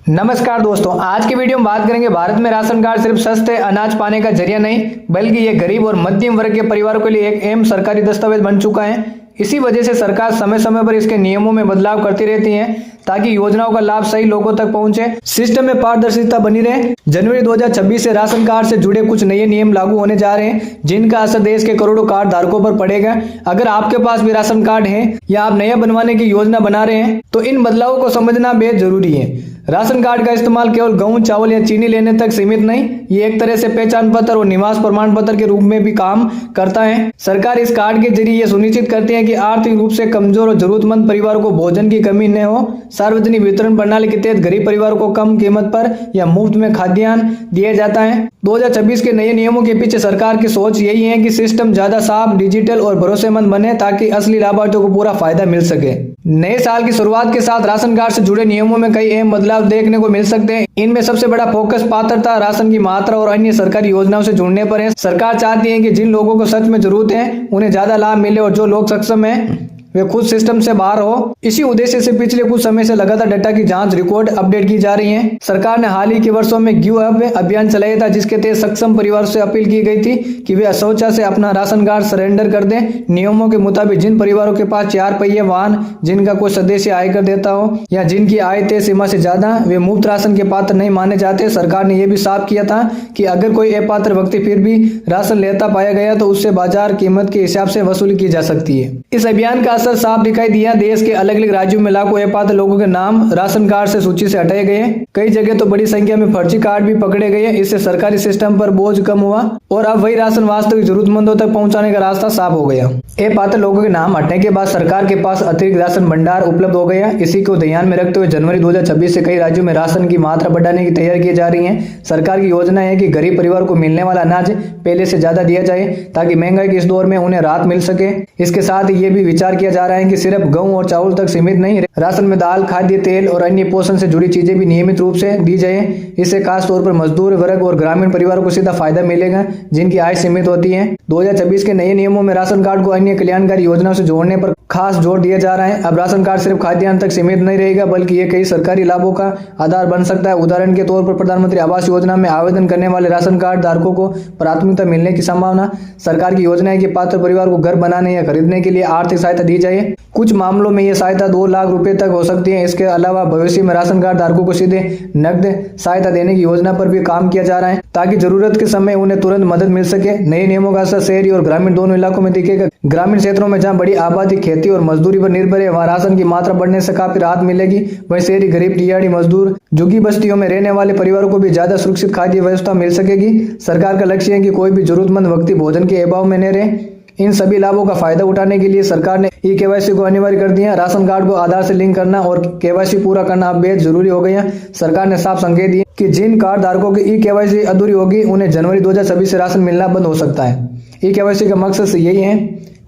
नमस्कार दोस्तों, आज की वीडियो में बात करेंगे भारत में राशन कार्ड सिर्फ सस्ते अनाज पाने का जरिया नहीं बल्कि ये गरीब और मध्यम वर्ग के परिवारों के लिए एक अहम सरकारी दस्तावेज बन चुका है। इसी वजह से सरकार समय समय पर इसके नियमों में बदलाव करती रहती है ताकि योजनाओं का लाभ सही लोगों तक पहुंचे, सिस्टम में पारदर्शिता बनी रहे। जनवरी 2026 से राशन कार्ड से जुड़े कुछ नए नियम लागू होने जा रहे हैं जिनका असर देश के करोड़ों कार्ड धारकों पर पड़ेगा। अगर आपके पास भी राशन कार्ड है या आप नया बनवाने की योजना बना रहे हैं तो इन बदलावों को समझना बेहद जरूरी है। राशन कार्ड का इस्तेमाल केवल गेहूं, चावल या चीनी लेने तक सीमित नहीं, ये एक तरह से पहचान पत्र और निवास प्रमाण पत्र के रूप में भी काम करता है। सरकार इस कार्ड के जरिए ये सुनिश्चित करती है कि आर्थिक रूप से कमजोर और जरूरतमंद परिवारों को भोजन की कमी न हो। सार्वजनिक वितरण प्रणाली के तहत गरीब परिवारों को कम कीमत पर या मुफ्त में खाद्यान्न दिया जाता है। 2026 के नए नियमों के पीछे सरकार की सोच यही है कि सिस्टम ज्यादा साफ, डिजिटल और भरोसेमंद बने ताकि असली लाभार्थियों को पूरा फायदा मिल सके। नए साल की शुरुआत के साथ राशन कार्ड से जुड़े नियमों में कई अहम बदलाव देखने को मिल सकते हैं। इनमें सबसे बड़ा फोकस पात्रता, राशन की मात्रा और अन्य सरकारी योजनाओं से जुड़ने पर है। सरकार चाहती है कि जिन लोगों को सच में जरूरत है उन्हें ज्यादा लाभ मिले और जो लोग सक्षम हैं वे खुद सिस्टम से बाहर हो। इसी उद्देश्य से पिछले कुछ समय से लगातार डाटा की जांच, रिकॉर्ड अपडेट की जा रही है। सरकार ने हाल ही के वर्षों में गिव अप अभियान चलाया था जिसके तहत सक्षम परिवार से अपील की गई थी कि वे स्वेच्छा से अपना राशन कार्ड सरेंडर कर दें। नियमों के मुताबिक जिन परिवारों के पास 4 पहिए वाहन, जिनका कोई सदस्य आयकर देता हो या जिनकी आय तय सीमा से ज्यादा, वे मुफ्त राशन के पात्र नहीं माने जाते। सरकार ने यह भी साफ किया था कि अगर कोई अपात्र व्यक्ति फिर भी राशन लेता पाया गया तो उससे बाजार कीमत के हिसाब से वसूली की जा सकती है। इस अभियान का असर साफ दिखाई दिया। देश के अलग अलग राज्यों में लाखों अपात्र लोगों के नाम राशन कार्ड से सूची से हटाए गए। कई जगह तो बड़ी संख्या में फर्जी कार्ड भी पकड़े गए। इससे सरकारी सिस्टम पर बोझ कम हुआ और अब वही राशन वास्तविक जरूरतमंदों तक पहुंचाने का रास्ता साफ हो गया। अपात्र लोगों के नाम हटने के बाद सरकार के पास अतिरिक्त राशन भंडार उपलब्ध हो गया। इसी को ध्यान में रखते हुए जनवरी 2026 से कई राज्यों में राशन की मात्रा बढ़ाने की तैयारी की जा रही है। सरकार की योजना है कि गरीब परिवार को मिलने वाला अनाज पहले से ज्यादा दिया जाए ताकि महंगाई के इस दौर में उन्हें राहत मिल सके। इसके साथ ही ये भी विचार किया जा रहा है कि सिर्फ गेहूं और चावल तक सीमित नहीं, राशन में दाल, खाद्य तेल और अन्य पोषण से जुड़ी चीजें भी नियमित रूप से दी जाए। इससे खास तौर पर मजदूर वर्ग और ग्रामीण परिवारों को सीधा फायदा मिलेगा जिनकी आय सीमित होती है। 2026 के नए नियमों में राशन कार्ड को अन्य कल्याणकारी योजनाओं से जोड़ने पर खास जोर दिया जा रहा है। अब राशन कार्ड सिर्फ खाद्यान्न तक सीमित नहीं रहेगा बल्कि ये कई सरकारी लाभों का आधार बन सकता है। उदाहरण के तौर पर प्रधानमंत्री आवास योजना में आवेदन करने वाले राशन कार्ड धारकों को प्राथमिकता मिलने की संभावना। सरकार की योजना है कि पात्र परिवार को घर बनाने या खरीदने के लिए आर्थिक सहायता दी जाए। कुछ मामलों में यह सहायता 2 लाख रुपए तक हो सकती है। इसके अलावा भविष्य में राशन कार्ड धारकों को सीधे नकद सहायता देने की योजना पर भी काम किया जा रहा है ताकि जरूरत के समय उन्हें तुरंत मदद मिल सके। नए नियमों का असर शहरी और ग्रामीण दोनों इलाकों में दिखेगा। ग्रामीण क्षेत्रों में जहां बड़ी आबादी खेती और मजदूरी पर निर्भर है वहां राशन की मात्रा बढ़ने से काफी राहत मिलेगी। वहीं शहरी गरीब, दिहाड़ी मजदूर, झुग्गी बस्तियों में रहने वाले परिवारों को भी ज्यादा सुरक्षित खाद्य व्यवस्था मिल सकेगी। सरकार का लक्ष्य है कि कोई भी जरूरतमंद व्यक्ति भोजन के अभाव में न रहे। इन सभी लाभों का फायदा उठाने के लिए सरकार ने ई-केवाईसी को अनिवार्य कर दिया। राशन कार्ड को आधार से लिंक करना और केवाईसी पूरा करना अब बेहद जरूरी हो गया। सरकार ने साफ संकेत दिए कि जिन कार्ड धारकों की ई-केवाईसी अधूरी होगी उन्हें जनवरी 2026 से राशन मिलना बंद हो सकता है। ई-केवाईसी का मकसद यही है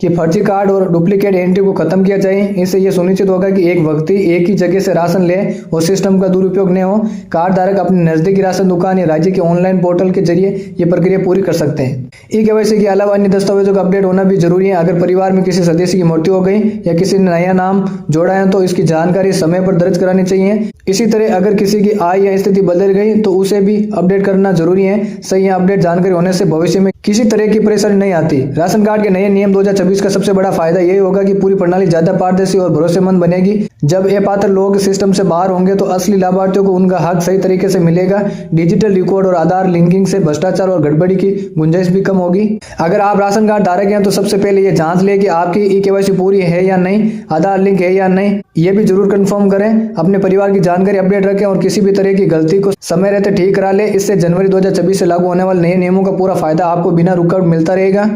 कि फर्जी कार्ड और डुप्लीकेट एंट्री को खत्म किया जाए। इससे यह सुनिश्चित होगा कि एक व्यक्ति एक ही जगह से राशन ले और सिस्टम का दुरुपयोग न हो। कार्ड धारक अपने नजदीकी राशन दुकान या राज्य के ऑनलाइन पोर्टल के जरिए ये प्रक्रिया पूरी कर सकते हैं। ई-केवाईसी के अलावा अन्य दस्तावेजों का अपडेट होना भी जरूरी है। अगर परिवार में किसी सदस्य की मृत्यु हो गई या किसी ने नया नाम जोड़ा है तो इसकी जानकारी समय पर दर्ज करानी चाहिए। इसी तरह अगर किसी की आय या स्थिति बदल गई तो उसे भी अपडेट करना जरूरी है। सही अपडेट जानकारी होने से भविष्य में किसी तरह की परेशानी नहीं आती। राशन कार्ड के नए नियम 2026 का सबसे बड़ा फायदा यही होगा कि पूरी प्रणाली ज्यादा पारदर्शी और भरोसेमंद बनेगी। जब अपात्र लोग सिस्टम से बाहर होंगे तो असली लाभार्थियों को उनका हक सही तरीके से मिलेगा। डिजिटल रिकॉर्ड और आधार लिंकिंग से भ्रष्टाचार और गड़बड़ी की गुंजाइश भी कम होगी। अगर आप राशन कार्ड धारक हैं तो सबसे पहले ये जांच लें कि आपकी ई-केवाईसी पूरी है या नहीं, आधार लिंक है या नहीं, ये भी जरूर कंफर्म करें। अपने परिवार की जानकारी अपडेट रखें और किसी भी तरह की गलती को समय रहते ठीक करा ले। इससे जनवरी 2026 से लागू होने वाले नए नियमों का पूरा फायदा आपको बिना रुकावट मिलता रहेगा।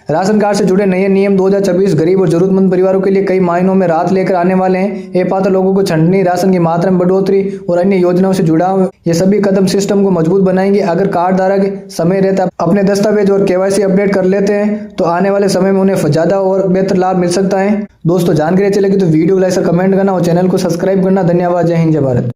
राशन कार्ड से जुड़े नए नियम 2026 गरीब और जरूरतमंद परिवारों के लिए कई मायनों में राहत लेकर आने वाले हैं। अपात्र लोगों को छंटनी, राशन की मात्रा में बढ़ोतरी और अन्य योजनाओं से जुड़ाव, ये सभी कदम सिस्टम को मजबूत बनाएंगे। अगर कार्ड धारक समय रहता अपने दस्तावेज और केवाईसी अपडेट कर लेते हैं तो आने वाले समय में उन्हें ज्यादा और बेहतर लाभ मिल सकता है। दोस्तों, जानकारी अच्छी लगी तो वीडियो को लाइक और कमेंट करना और चैनल को सब्सक्राइब करना। धन्यवाद। जय हिंद, जय भारत।